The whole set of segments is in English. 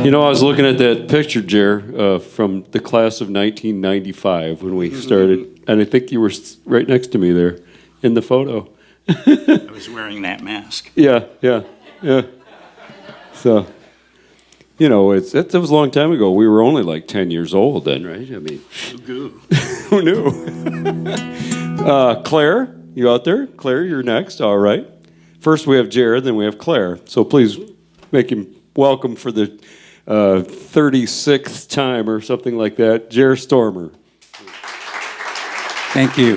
You know, I was looking at that picture, Jer, from the class of 1995 when we started, and I think you were right next to me there in the photo. I was wearing that mask. Yeah. So, you know, it was a long time ago. We were only like 10 years old then, right? I mean, who knew? Claire, you out there? Claire, you're next. All right. First we have Jared, then we have Claire. So please make him welcome for the 36th time or something like that, Jer Stormer. Thank you.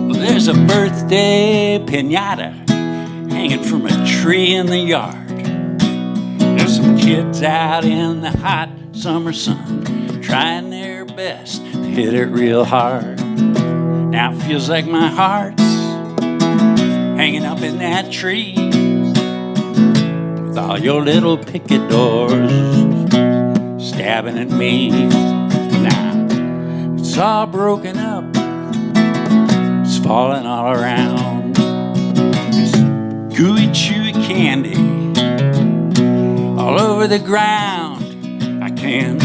Well, there's a birthday piñata hanging from a tree in the yard. There's some kids out in the hot summer sun trying their best to hit it real hard. Now it feels like my heart's hanging up in that tree with all your little picadors stabbing at me. Now it's all broken up, it's falling all around. There's gooey chewy candy all over the ground. I can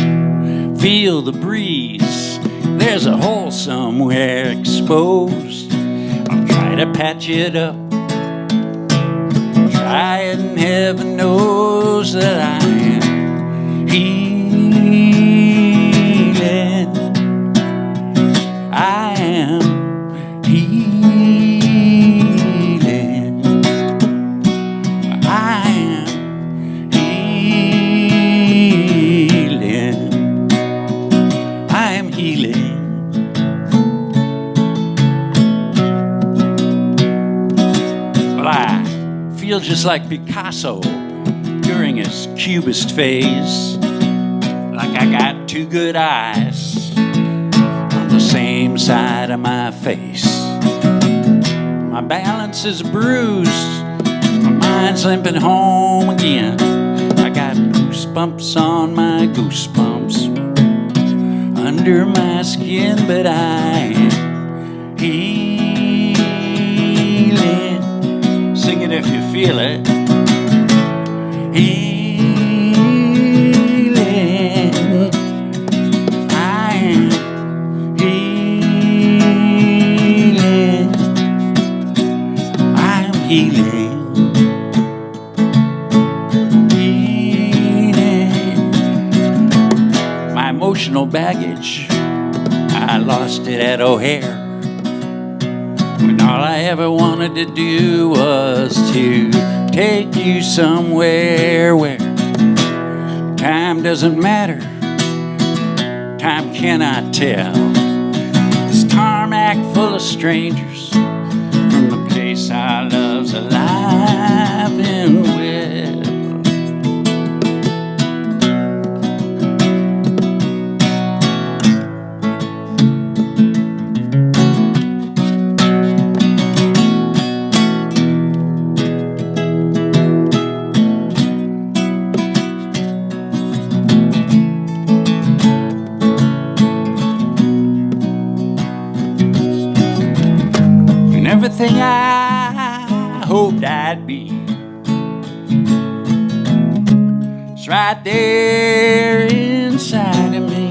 feel the breeze. There's a hole somewhere exposed. I'll try to patch it up. Try it and heaven knows that I am healing. I am healing. I am healing. I am healing. Well, I feel just like Picasso during his Cubist phase, like I got two good eyes on the same side of my face. My balance is bruised, my mind's limping home again. I got goosebumps on my goosebumps under my skin, but I am healing. Sing it if you feel it. Healing. I am healing. I am healing. Healing. My emotional baggage, I lost it at O'Hare. When all I ever wanted to do was to take you somewhere where time doesn't matter, time cannot tell. This tarmac full of strangers from the place our love's alive and well. Everything I hoped I'd be, it's right there inside of me.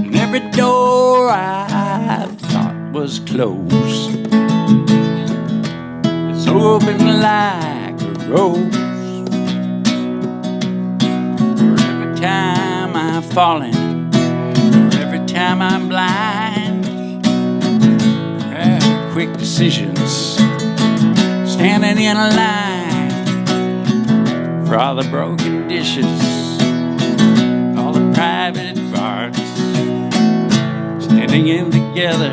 And every door I thought was closed, it's open like a rose. For every time I've fallen, for every time I'm blind, quick decisions, standing in a line for all the broken dishes, all the private parts, standing in together,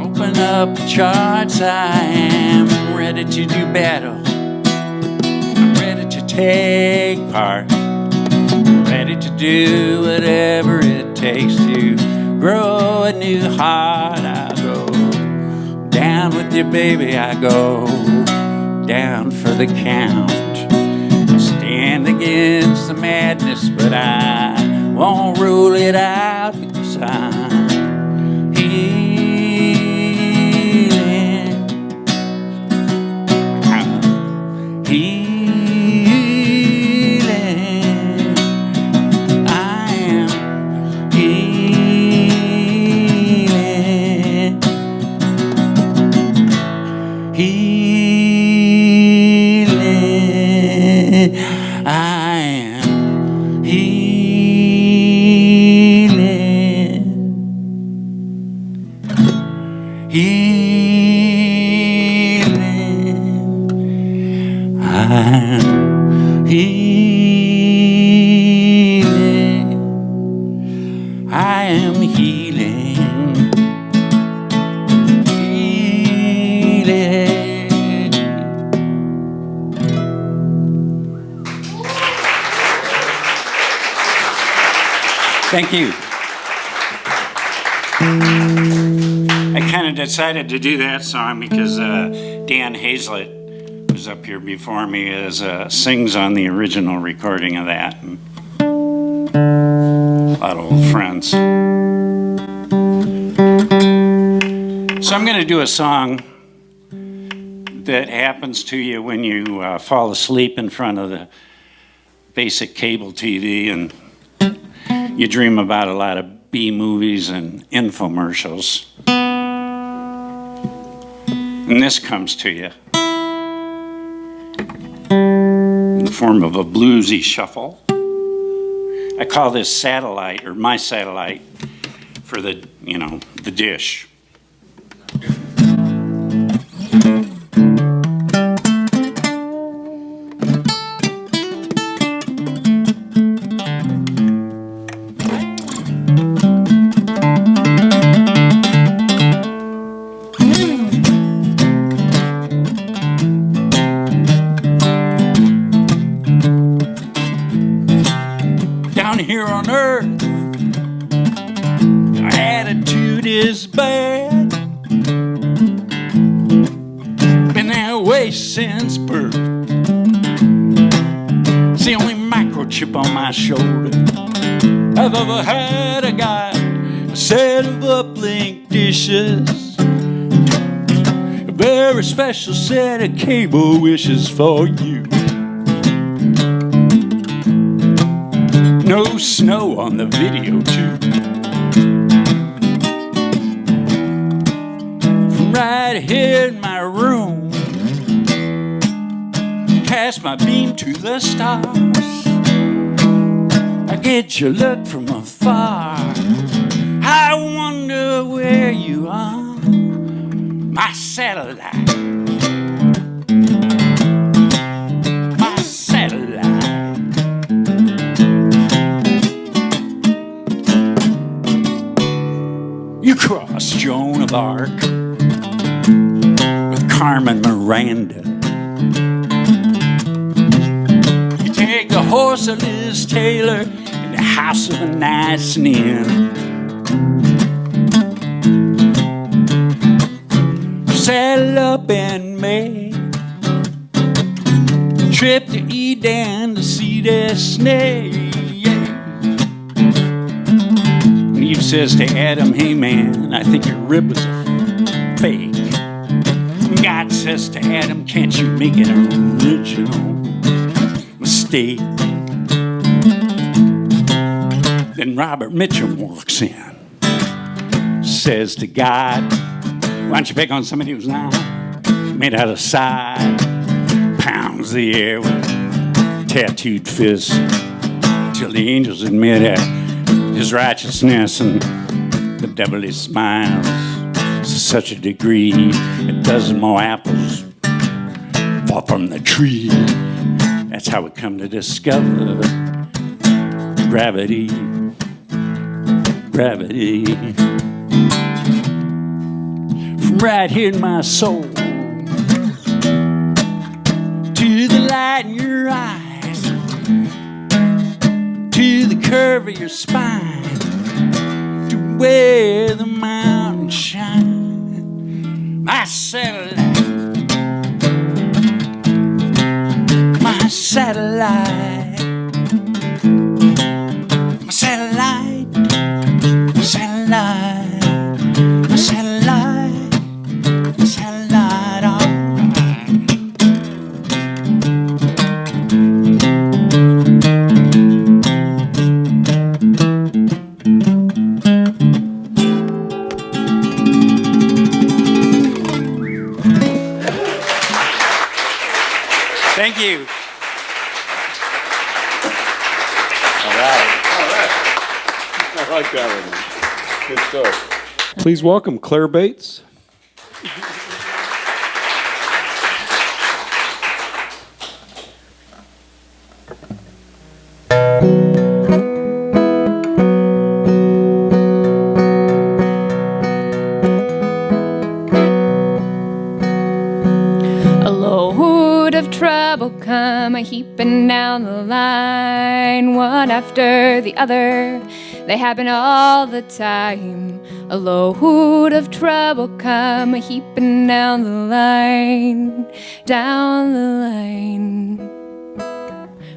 open up the charts. I am ready to do battle, I'm ready to take part, I'm ready to do whatever it takes to grow a new heart. I go down with you, baby. I go down for the count. stand against the madness, but I won't rule it out because I'm healing. I'm healing. I am healing. Healing. I am healing. Healing. I'm healing. I am healing. Healing. Thank you. I kind of decided to do that song because Dan Hazlett was up here before me as sings on the original recording of that. And a lot of old friends. So I'm going to do a song that happens to you when you fall asleep in front of the basic cable TV and you dream about a lot of B movies and infomercials. And this comes to you in the form of a bluesy shuffle. I call this satellite, or my satellite, for the, the dish. Here on earth, our attitude is bad. Been that way since birth. It's the only microchip on my shoulder I've ever had. I got a set of uplink dishes, a very special set of cable wishes for you. No snow on the video tube. From right here in my room, cast my beam to the stars. I get your look from afar. I wonder where you are, my satellite. My satellite. You cross Joan of Arc with Carmen Miranda. You take the horse of Liz Taylor in the house of a nice inn. Saddle up and make a trip to Eden to see their snake. Eve says to Adam, hey man, I think your rib was a fake. God says to Adam, can't you make an original mistake? Then Robert Mitchum walks in, says to God, why don't you pick on somebody who's not made out of side? Pounds the air with tattooed fists till the angels admit it. His righteousness and the devil he smiles to such a degree a dozen more apples fall from the tree. That's how we come to discover gravity. Gravity. From right here in my soul to the light in your eyes, to the curve of your spine, to where the mountains shine. My satellite, my satellite. satellite. My satellite, my satellite, my satellite, my satellite, all right. Thank you. I like that one. Good stuff. Please welcome Claire Bates. A load of trouble come a-heaping down the line, one after the other. They happen all the time. A load of trouble come a-heaping down the line, down the line.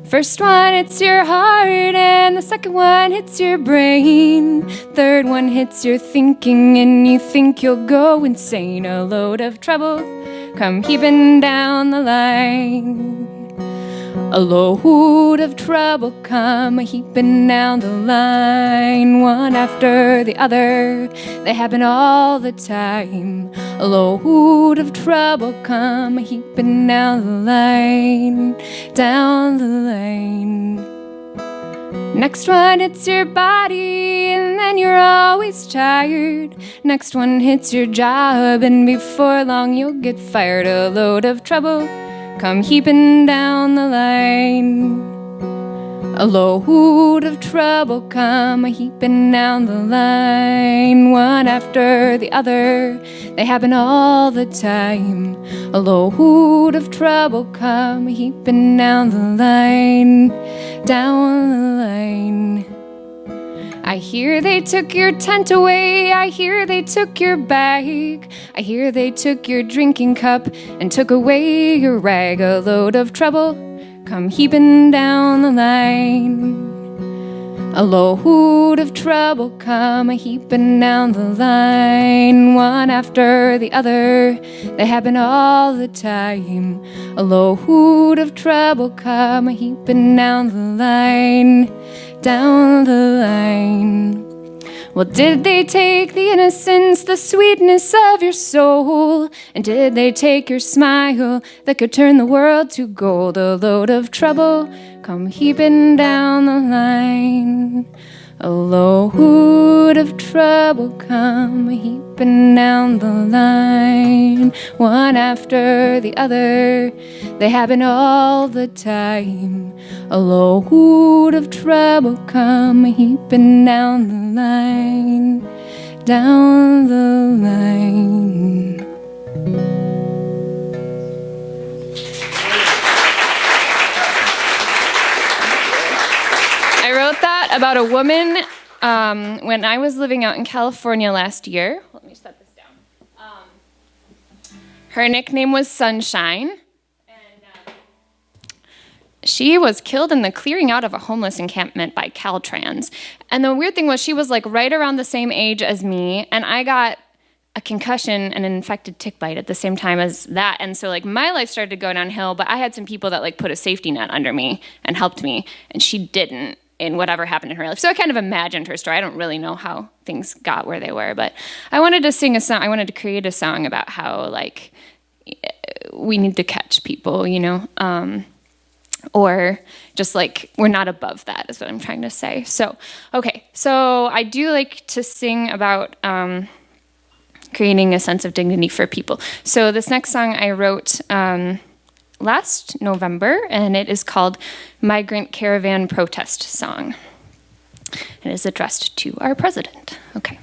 First one hits your heart, and the second one hits your brain. Third one hits your thinking, and you think you'll go insane. A load of trouble come heaping down the line. A load of trouble come a-heaping down the line, one after the other. They happen all the time. A load of trouble come a-heaping down the line, down the line. Next one hits your body, and then you're always tired. Next one hits your job, and before long you'll get fired. A load of trouble come heaping down the line. A load of trouble come a-heaping down the line, one after the other. They happen all the time. A load of trouble come a-heaping down the line, down the line. I hear they took your tent away, I hear they took your bag, I hear they took your drinking cup and took away your rag. A load of trouble come heaping down the line. A load of trouble come a-heaping down the line, one after the other. They happen all the time. A load of trouble come a-heaping down the line, down the line. Well, did they take the innocence, the sweetness of your soul? And did they take your smile that could turn the world to gold? A load of trouble come heaping down the line. A load of trouble come heaping down the line, one after the other. They happen all the time. A load of trouble come heaping down the line, down the line. I wrote that about a woman when I was living out in California last year. Let me set this down. Her nickname was Sunshine, and she was killed in the clearing out of a homeless encampment by Caltrans. And the weird thing was she was like right around the same age as me, and I got a concussion and an infected tick bite at the same time as that. And so like my life started to go downhill, but I had some people that like put a safety net under me and helped me, and she didn't in whatever happened in her life. So I kind of imagined her story. I don't really know how things got where they were, but I wanted to sing a song. I wanted to create a song about how like we need to catch people, you know, or just like we're not above that is what I'm trying to say. So, okay. So I do like to sing about creating a sense of dignity for people. So this next song I wrote last November, and it is called Migrant Caravan Protest Song. It is addressed to our president. Okay.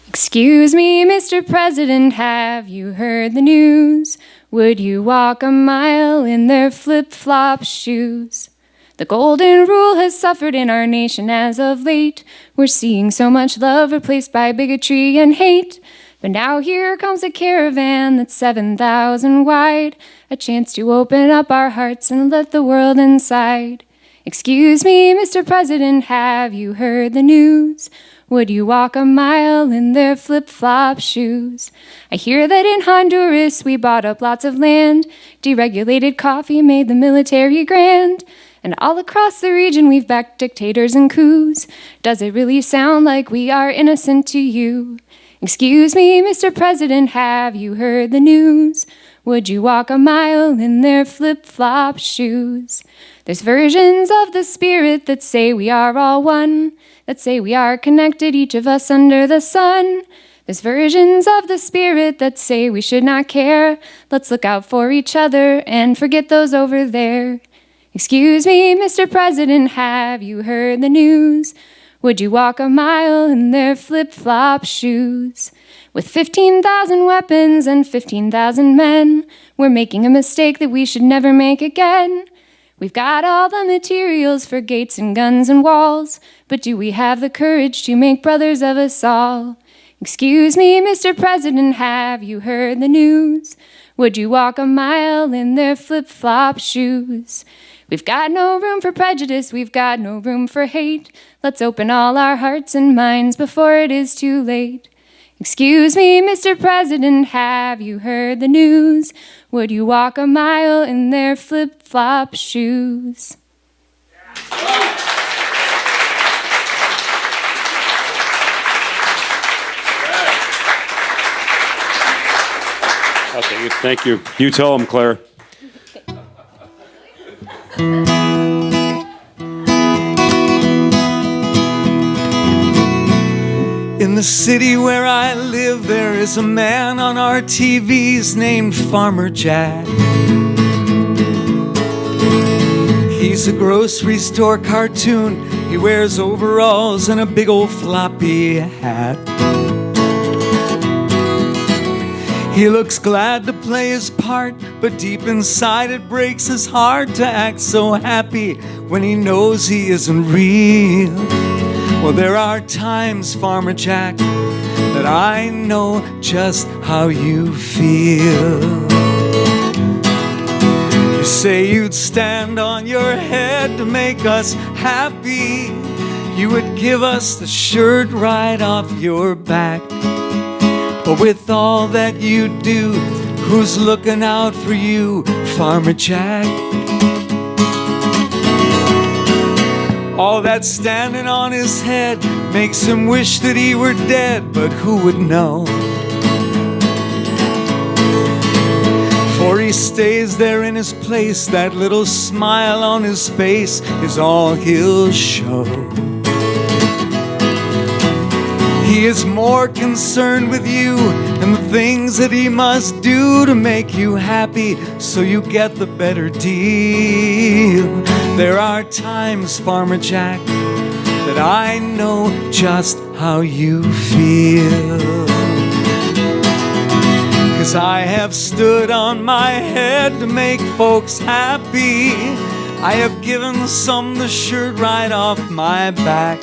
Excuse me, Mr. President, have you heard the news? Would you walk a mile in their flip-flop shoes? The golden rule has suffered in our nation as of late. We're seeing so much love replaced by bigotry and hate. But now here comes a caravan that's 7,000 wide, a chance to open up our hearts and let the world inside. Excuse me, Mr. President, have you heard the news? Would you walk a mile in their flip-flop shoes? I hear that in Honduras we bought up lots of land, deregulated coffee made the military grand, and all across the region we've backed dictators and coups. Does it really sound like we are innocent to you? Excuse me, Mr. President, have you heard the news? Would you walk a mile in their flip-flop shoes? There's versions of the spirit that say we are all one, that say we are connected, each of us under the sun. There's versions of the spirit that say we should not care. Let's look out for each other and forget those over there. Excuse me, Mr. President, have you heard the news? Would you walk a mile in their flip-flop shoes? With 15,000 weapons and 15,000 men, we're making a mistake that we should never make again. We've got all the materials for gates and guns and walls, but do we have the courage to make brothers of us all? Excuse me, Mr. President, have you heard the news? Would you walk a mile in their flip-flop shoes? We've got no room for prejudice, we've got no room for hate. Let's open all our hearts and minds before it is too late. Excuse me, Mr. President, have you heard the news? Would you walk a mile in their flip-flop shoes? Okay, thank you. You tell them, Claire. In the city where I live, there is a man on our TVs named Farmer Jack. He's a grocery store cartoon. He wears overalls and a big old floppy hat. He looks glad to play his part, but deep inside it breaks his heart to act so happy when he knows he isn't real. Well, there are times, Farmer Jack, that I know just how you feel. You say you'd stand on your head to make us happy. You would give us the shirt right off your back. But with all that you do, who's looking out for you, Farmer Jack? All that standing on his head makes him wish that he were dead, but who would know? For he stays there in his place, that little smile on his face is all he'll show. He is more concerned with you and the things that he must do to make you happy so you get the better deal. There are times, Farmer Jack, that I know just how you feel. 'Cause I have stood on my head to make folks happy. I have given some the shirt right off my back.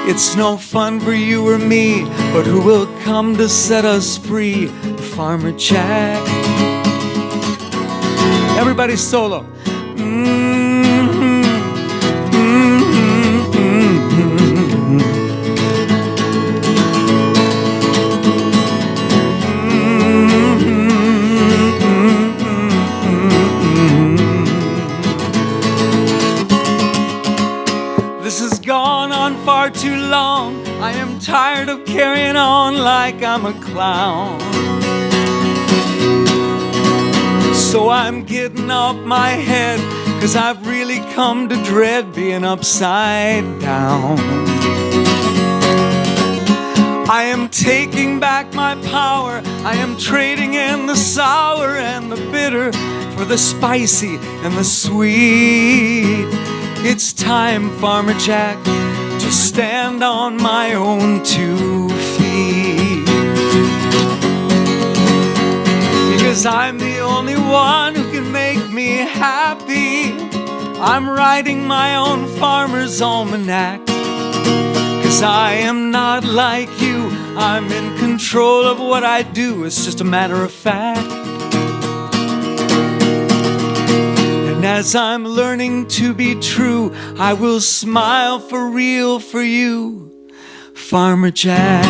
It's no fun for you or me, but who will come to set us free? Farmer Jack. Everybody solo. This has gone on far too long. I am tired of carrying on like I'm a clown. So I'm getting off my head, 'cause I've really come to dread being upside down. I am taking back my power. I am trading in the sour and the bitter for the spicy and the sweet. It's time, Farmer Jack, to stand on my own 2 feet. Because I'm the only one who can make me happy. I'm writing my own farmer's almanac. 'Cause I am not like you, I'm in control of what I do, it's just a matter of fact. And as I'm learning to be true, I will smile for real for you, Farmer Jack.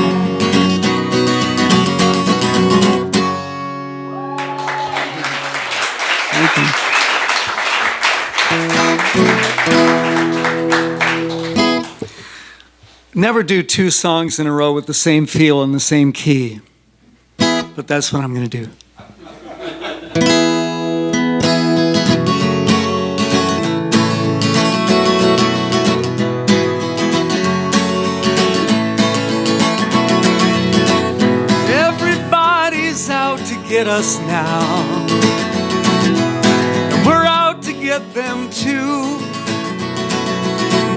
Thank you. Never do two songs in a row with the same feel and the same key, but that's what I'm going to do. Everybody's out to get us now, and we're out to get them too.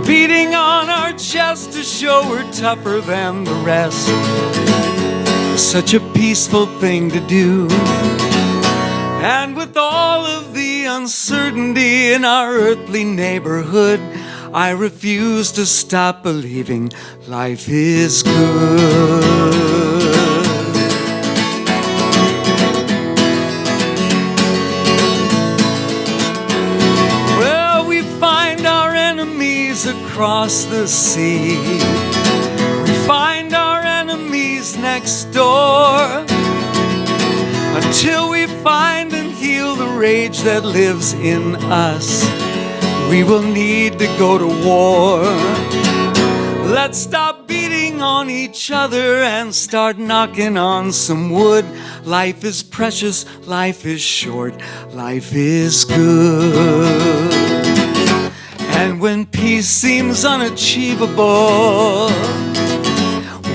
Beating on our chest to show we're tougher than the rest. Such a peaceful thing to do. And with all of the uncertainty in our earthly neighborhood, I refuse to stop believing life is good. Across the sea, we find our enemies next door, until we find and heal the rage that lives in us. We will need to go to war. Let's stop beating on each other and start knocking on some wood. Life is precious, life is short, life is good. And when peace seems unachievable,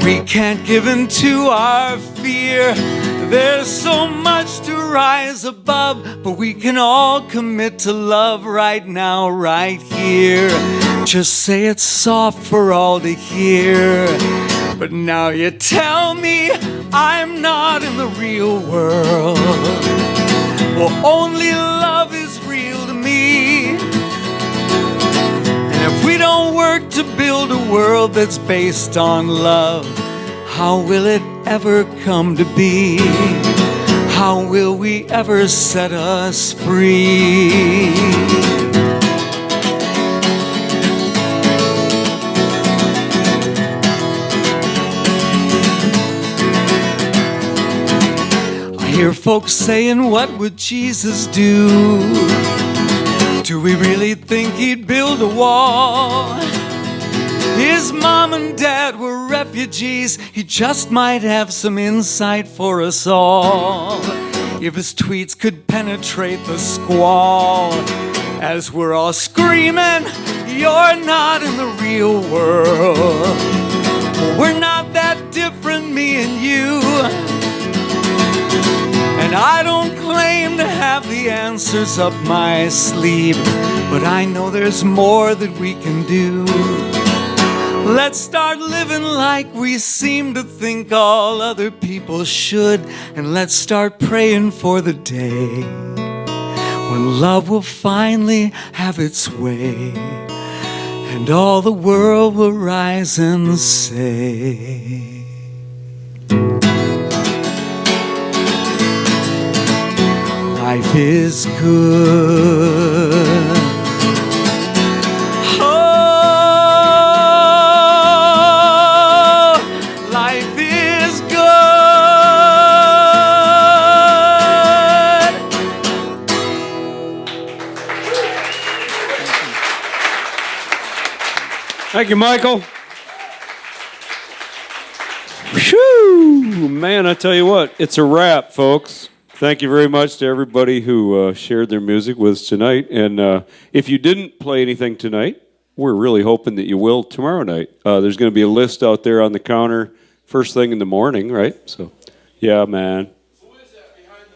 we can't give in to our fear. There's so much to rise above, but we can all commit to love right now, right here. Just say it soft for all to hear. But now you tell me I'm not in the real world. Well, only love is real to me. If we don't work to build a world that's based on love, how will it ever come to be? How will we ever set us free? I hear folks saying, what would Jesus do? Do we really think he'd build a wall? His mom and dad were refugees. He just might have some insight for us all. If his tweets could penetrate the squall, as we're all screaming, you're not in the real world. We're not that different, me and you. And I don't claim to have the answers up my sleeve, but I know there's more that we can do. Let's start living like we seem to think all other people should, and let's start praying for the day when love will finally have its way, and all the world will rise and say, life is good. Oh, life is good. Thank you, Michael. Whew, man, I tell you what, it's a wrap, folks. Thank you very much to everybody who shared their music with us tonight. And if you didn't play anything tonight, we're really hoping that you will tomorrow night. There's going to be a list out there on the counter first thing in the morning, right? So, yeah, man. Who is that behind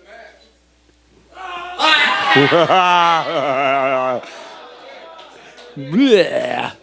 the mask? Bleh.